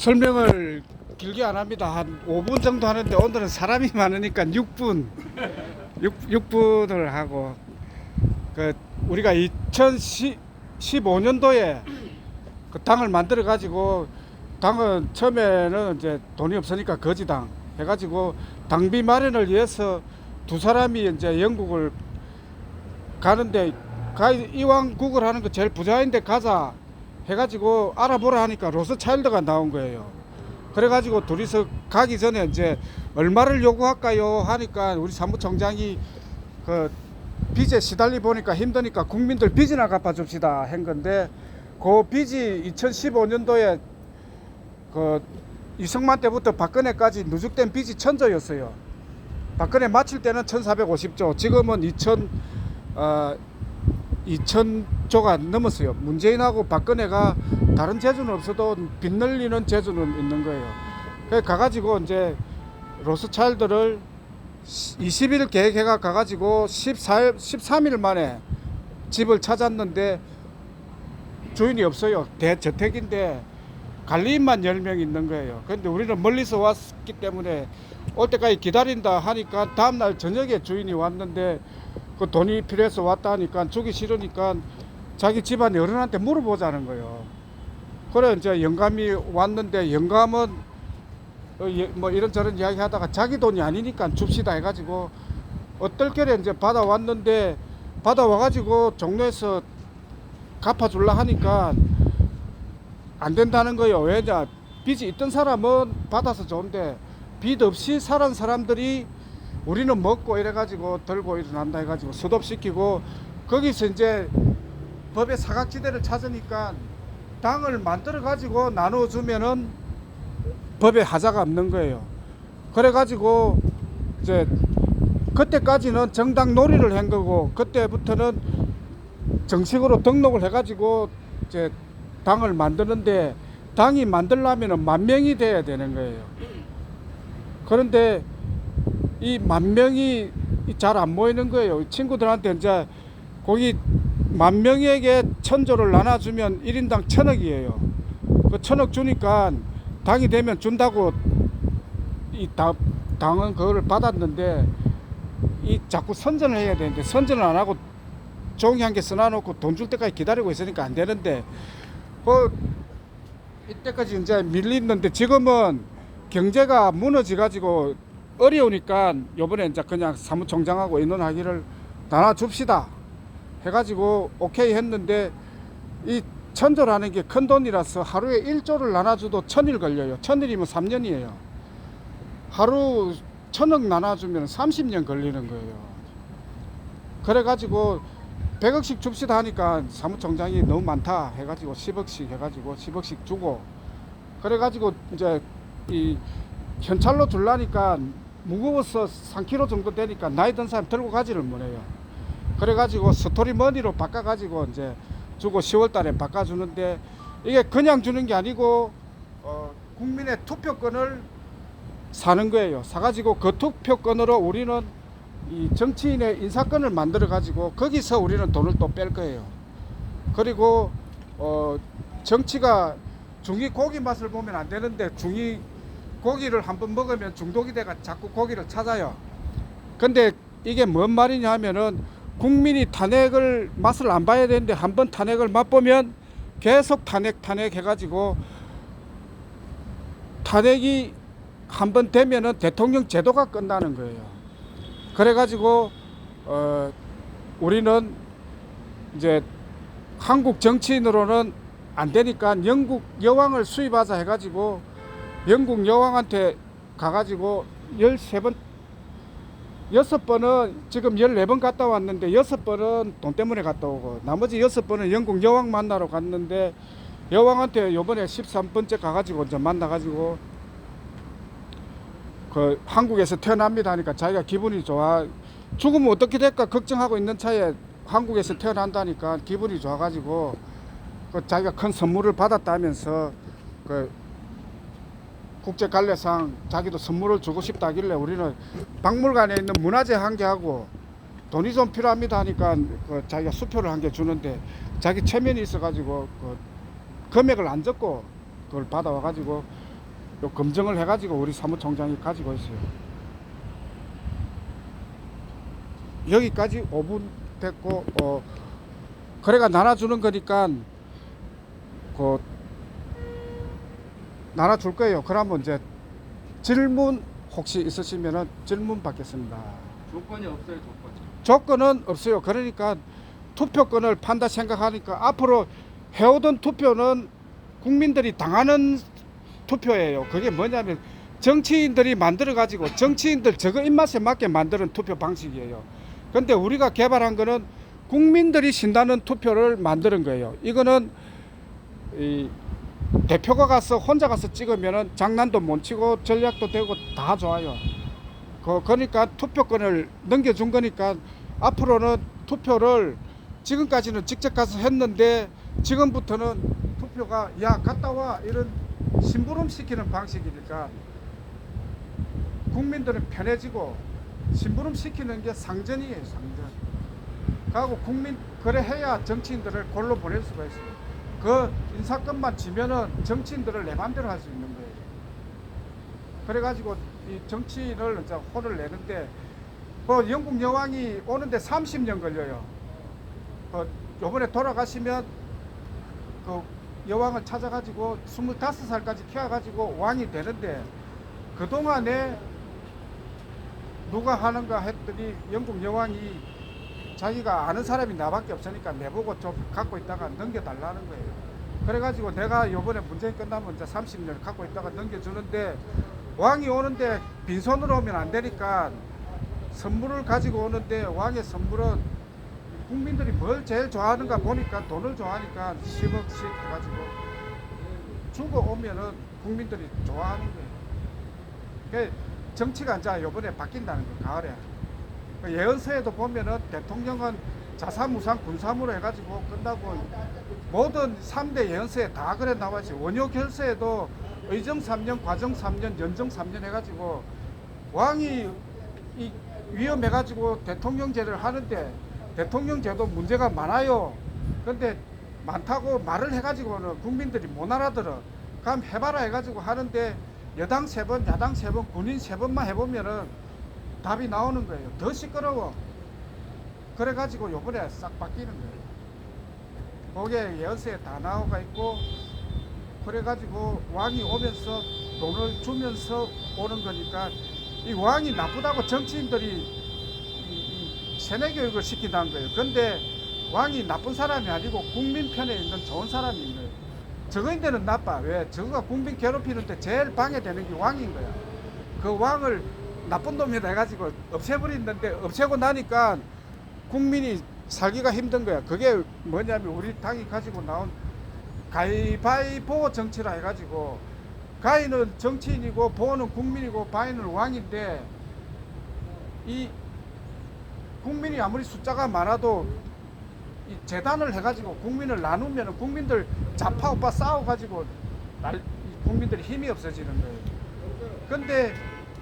설명을 길게 안 합니다. 한 5분 정도 하는데 오늘은 사람이 많으니까 6분을 하고, 우리가 2015년도에 그 당을 만들어 가지고, 당은 처음에는 이제 돈이 없으니까 거지당 해가지고 당비 마련을 위해서 두 사람이 이제 영국을 가는데, 이왕 국을 하는 거 제일 부자인데 가자 해가지고 알아보라 하니까 로스차일드가 나온 거예요. 그래가지고 둘이서 가기 전에 이제 얼마를 요구할까요 하니까 우리 사무총장이 그 빚에 시달리 보니까 힘드니까 국민들 빚이나 갚아줍시다 한 건데, 그 빚이 2015년도에 그 이승만 때부터 박근혜까지 누적된 빚이 1000조였어요. 박근혜 마칠 때는 1450조, 지금은 2000조가 넘었어요. 문재인하고 박근혜가 다른 재주는 없어도 빚 늘리는 재주는 있는 거예요. 그래서 가가지고 이제 로스차일드를 20일 계획해가 가가지고 13일 만에 집을 찾았는데 주인이 없어요. 대저택인데 관리인만 10명 있는 거예요. 그런데 우리는 멀리서 왔기 때문에 올 때까지 기다린다 하니까 다음날 저녁에 주인이 왔는데, 그 돈이 필요해서 왔다 하니까 주기 싫으니까 자기 집안 어른한테 물어보자는 거예요. 그래 이제 영감이 왔는데, 영감은 뭐 이런저런 이야기 하다가 자기 돈이 아니니까 줍시다 해가지고 어떨결에 이제 받아왔는데, 받아와가지고 종로에서 갚아줄라 하니까 안 된다는 거예요. 왜냐, 빚이 있던 사람은 받아서 좋은데 빚 없이 살은 사람들이 우리는 먹고 이래가지고 들고 일어난다 해가지고 수습시키고, 거기서 이제 법의 사각지대를 찾으니까 당을 만들어 가지고 나눠주면은 법에 하자가 없는 거예요. 그래가지고 이제 그때까지는 정당 놀이를 한 거고, 그때부터는 정식으로 등록을 해가지고 이제 당을 만드는데, 당이 만들려면 10,000명이 돼야 되는 거예요. 그런데 이 10,000명이 잘 안 모이는 거예요. 친구들한테 이제 거기 10,000명에게 1000조를 나눠주면 1인당 1000억이에요. 그 1000억 주니까 당이 되면 준다고 당은 그거를 받았는데, 이 자꾸 선전을 해야 되는데 선전을 안 하고 종이 한 개 써놔놓고 돈 줄 때까지 기다리고 있으니까 안 되는데, 이때까지 이제 밀리는데, 지금은 경제가 무너져 가지고 어려우니까 요번에 이제 그냥 사무총장하고 의논하기를 나눠줍시다 해가지고 오케이 했는데, 이 1000조라는 게 큰 돈이라서 하루에 1조를 나눠줘도 1000일 걸려요. 1000일이면 3년이에요. 하루 1000억 나눠주면 30년 걸리는 거예요. 그래가지고 100억씩 줍시다 하니까 사무총장이 너무 많다 해가지고 10억씩 해가지고 10억씩 주고, 그래가지고 이제 이 현찰로 줄라니까 무거워서 3kg 정도 되니까 나이 든 사람 들고 가지를 못해요. 그래가지고 스토리머니로 바꿔가지고 이제 주고 10월 달에 바꿔주는데, 이게 그냥 주는 게 아니고 국민의 투표권을 사는 거예요. 사가지고 그 투표권으로 우리는 이 정치인의 인사권을 만들어 가지고 거기서 우리는 돈을 또 뺄 거예요. 그리고 정치가 중이 고기 맛을 보면 안 되는데, 중이 고기를 한번 먹으면 중독이 돼가 자꾸 고기를 찾아요. 근데 이게 뭔 말이냐 하면은, 국민이 탄핵을 맛을 안 봐야 되는데 한번 탄핵을 맛보면 계속 탄핵 해가지고, 탄핵이 한번 되면은 대통령 제도가 끝나는 거예요. 그래가지고 우리는 이제 한국 정치인으로는 안 되니까 영국 여왕을 수입하자 해가지고 영국 여왕한테 가가지고 6번은 지금 14번 갔다 왔는데, 6번은 돈 때문에 갔다 오고 나머지 6번은 영국 여왕 만나러 갔는데, 여왕한테 요번에 13번째 가가지고 이제 만나가지고 그 한국에서 태어납니다 하니까 자기가 기분이 좋아. 죽으면 어떻게 될까 걱정하고 있는 차에 한국에서 태어난다니까 기분이 좋아가지고 그 자기가 큰 선물을 받았다면서 그 국제갈래상 자기도 선물을 주고 싶다 하길래, 우리는 박물관에 있는 문화재 한 개 하고 돈이 좀 필요합니다 하니까 그 자기가 수표를 한 개 주는데, 자기 체면이 있어가지고 그 금액을 안 적고 그걸 받아와가지고 요 검증을 해가지고 우리 사무총장이 가지고 있어요. 여기까지 5분 됐고, 거래가 나눠주는 거니까 그 나눠줄 거예요. 그러면 이제 질문 혹시 있으시면은 질문 받겠습니다. 조건이 없어요, 조건. 조건은 없어요. 그러니까 투표권을 판다 생각하니까 앞으로 해오던 투표는 국민들이 당하는 투표예요. 그게 뭐냐면 정치인들이 만들어 가지고 정치인들 저거 입맛에 맞게 만드는 투표 방식이에요. 근데 우리가 개발한 거는 국민들이 신다는 투표를 만드는 거예요. 이거는 이 대표가 가서 혼자 가서 찍으면은 장난도 못 치고 전략도 되고 다 좋아요. 그러니까 투표권을 넘겨준 거니까 앞으로는 투표를 지금까지는 직접 가서 했는데 지금부터는 투표가 야 갔다 와 이런 심부름 시키는 방식이니까 국민들은 편해지고 심부름 시키는 게 상전이에요, 상전. 그리고 국민 그래 해야 정치인들을 골로 보낼 수가 있어요. 그 인사권만 지면은 정치인들을 내 맘대로 할 수 있는 거예요. 그래가지고 이 정치인을 이제 혼을 내는데 그 영국 여왕이 오는데 30년 걸려요. 요번에 돌아가시면 그 여왕을 찾아가지고 25살까지 키워가지고 왕이 되는데 그동안에 누가 하는가 했더니 영국 여왕이 자기가 아는 사람이 나밖에 없으니까 내보고 좀 갖고 있다가 넘겨달라는 거예요. 그래가지고 내가 요번에 문재인 끝나면 이제 30년 갖고 있다가 넘겨주는데 왕이 오는데 빈손으로 오면 안 되니까 선물을 가지고 오는데 왕의 선물은 국민들이 뭘 제일 좋아하는가 보니까 돈을 좋아하니까 10억씩 해가지고 주고 오면은 국민들이 좋아하는 거예요. 정치가 이제 요번에 바뀐다는 거, 가을에. 예언서에도 보면은 대통령은 자사무상 군사무로 해가지고 끝나고 모든 3대 예언서에 다 그래 나와있어요. 원효결서에도 의정 3년, 과정 3년, 연정 3년 해가지고 왕이 위험해가지고 대통령제를 하는데 대통령제도 문제가 많아요. 근데 많다고 말을 해가지고는 국민들이 못 알아들어. 그럼 해봐라 해가지고 하는데 여당 3번, 야당 3번, 군인 3번만 해보면은 답이 나오는 거예요. 더 시끄러워. 그래가지고 요번에 싹 바뀌는 거예요. 거기에 예언서에 다 나와 있고 그래가지고 왕이 오면서 돈을 주면서 오는 거니까 이 왕이 나쁘다고 정치인들이 세뇌 교육을 시킨다는 거예요. 근데 왕이 나쁜 사람이 아니고 국민 편에 있는 좋은 사람인 거예요. 저거인데는 나빠. 왜? 저거가 국민 괴롭히는데 제일 방해되는 게 왕인 거야. 그 왕을 나쁜 놈이다 해가지고 없애버리는데 없애고 나니까 국민이 살기가 힘든 거야. 그게 뭐냐면 우리 당이 가지고 나온 가위바위보 정치라 해가지고 가위는 정치인이고 보는 국민이고 바위는 왕인데 이 국민이 아무리 숫자가 많아도 이 재단을 해가지고 국민을 나누면 국민들 좌파우파 싸워가지고 국민들이 힘이 없어지는 거예요. 근데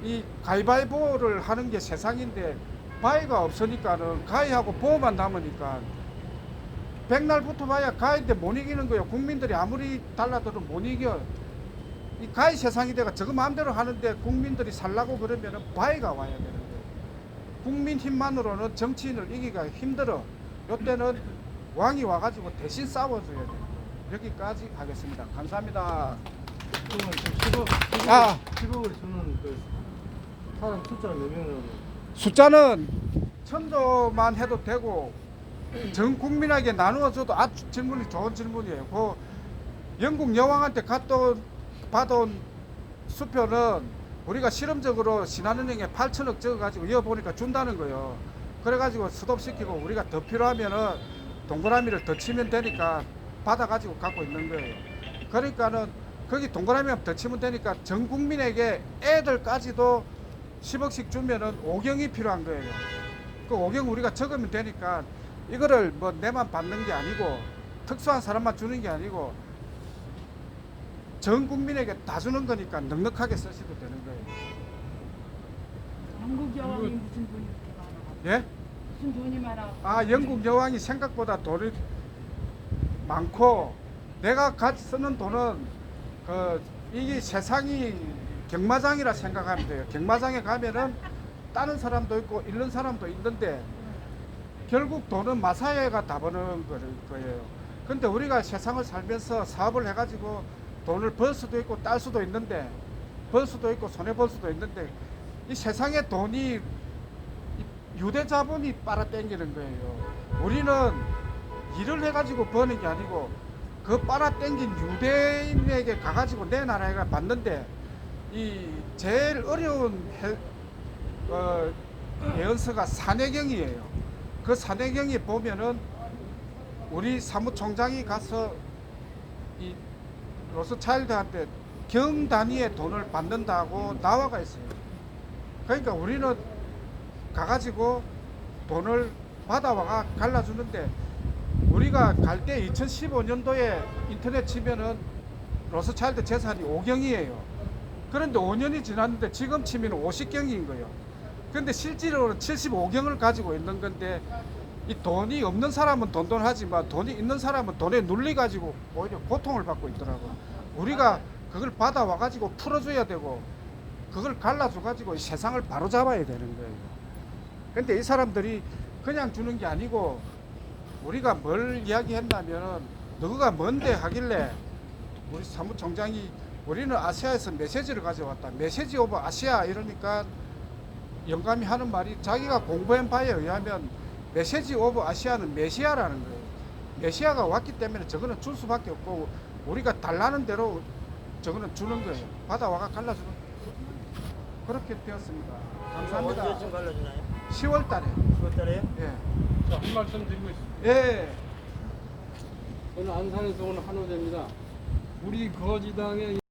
이 가위바위보를 하는 게 세상인데 바위가 없으니까는 가위하고 보만 남으니까 백날 붙어봐야 가위인데 못 이기는 거예요. 국민들이 아무리 달라들어도 못 이겨. 이 가위 세상이 돼가 저거 마음대로 하는데 국민들이 살라고 그러면은 바위가 와야 되는 거예요. 국민 힘만으로는 정치인을 이기기가 힘들어. 요때는 왕이 와가지고 대신 싸워줘야 돼요. 여기까지 하겠습니다. 감사합니다. 10억을 주는 그 사람 숫자를 내면은 숫자는 천조만 해도 되고 전 국민에게 나누어줘도 아주 질문이 좋은 질문이에요. 그 영국 여왕한테 받은 수표는 우리가 실험적으로 신한은행에 8천억 적어가지고 이어보니까 준다는 거예요. 그래가지고 스톱시키고 우리가 더 필요하면은 동그라미를 더 치면 되니까 받아가지고 갖고 있는 거예요. 그러니까는 거기 동그라미만 더 치면 되니까 전 국민에게 애들까지도 10억씩 주면은 5경이 필요한 거예요. 그 5경 우리가 적으면 되니까 이거를 뭐 내만 받는 게 아니고 특수한 사람만 주는 게 아니고 전 국민에게 다 주는 거니까 넉넉하게 쓰셔도 되는 거예요. 영국 여왕이 무슨 돈이 그렇게 많아? 예? 무슨 돈이 많아? 아, 영국 여왕이 생각보다 돈이 많고 내가 같이 쓰는 돈은 그 이게 세상이 경마장이라 생각하면 돼요. 경마장에 가면은 따는 사람도 있고 잃는 사람도 있는데 결국 돈은 마사회가 다 버는 거예요. 근데 우리가 세상을 살면서 사업을 해가지고 돈을 벌 수도 있고 딸 수도 있는데, 벌 수도 있고 손해 볼 수도 있는데, 이 세상의 돈이 유대 자본이 빨아당기는 거예요. 우리는 일을 해가지고 버는 게 아니고 그 빨아당긴 유대인에게 가가지고 내 나라에 받는데, 이 제일 어려운 예언서가 산해경이에요. 그 산해경이 보면은 우리 사무총장이 가서 이 로스차일드한테 경 단위의 돈을 받는다고 나와가 있어요. 그러니까 우리는 가가지고 돈을 받아와가 갈라주는데, 우리가 갈 때 2015년도에 인터넷 치면은 로스차일드 재산이 5경이에요. 그런데 5년이 지났는데 지금 치면 50경인 거예요. 근데 실제로는 75경을 가지고 있는 건데, 이 돈이 없는 사람은 돈돈하지만 돈이 있는 사람은 돈에 눌려 가지고 오히려 고통을 받고 있더라고요. 우리가 그걸 받아와 가지고 풀어줘야 되고 그걸 갈라줘 가지고 세상을 바로 잡아야 되는 거예요. 근데 이 사람들이 그냥 주는 게 아니고, 우리가 뭘 이야기했냐면, 너가 뭔데 하길래 우리 사무총장이 우리는 아시아에서 메시지를 가져왔다, 메시지 오브 아시아 이러니까 영감이 하는 말이, 자기가 공부한 바에 의하면 메시지 오브 아시아는 메시아라는 거예요. 메시아가 왔기 때문에 저거는 줄 수밖에 없고, 우리가 달라는 대로 저거는 주는 거예요. 받아와가 갈라주는 거예요. 그렇게 되었습니다. 감사합니다. 언제쯤 갈라주나요? 10월 달에. 10월 달에요? 예. 자, 한 말씀 드리고 있습니다. 예. 저는 안산에서 온 한호대입니다. 우리 거지당의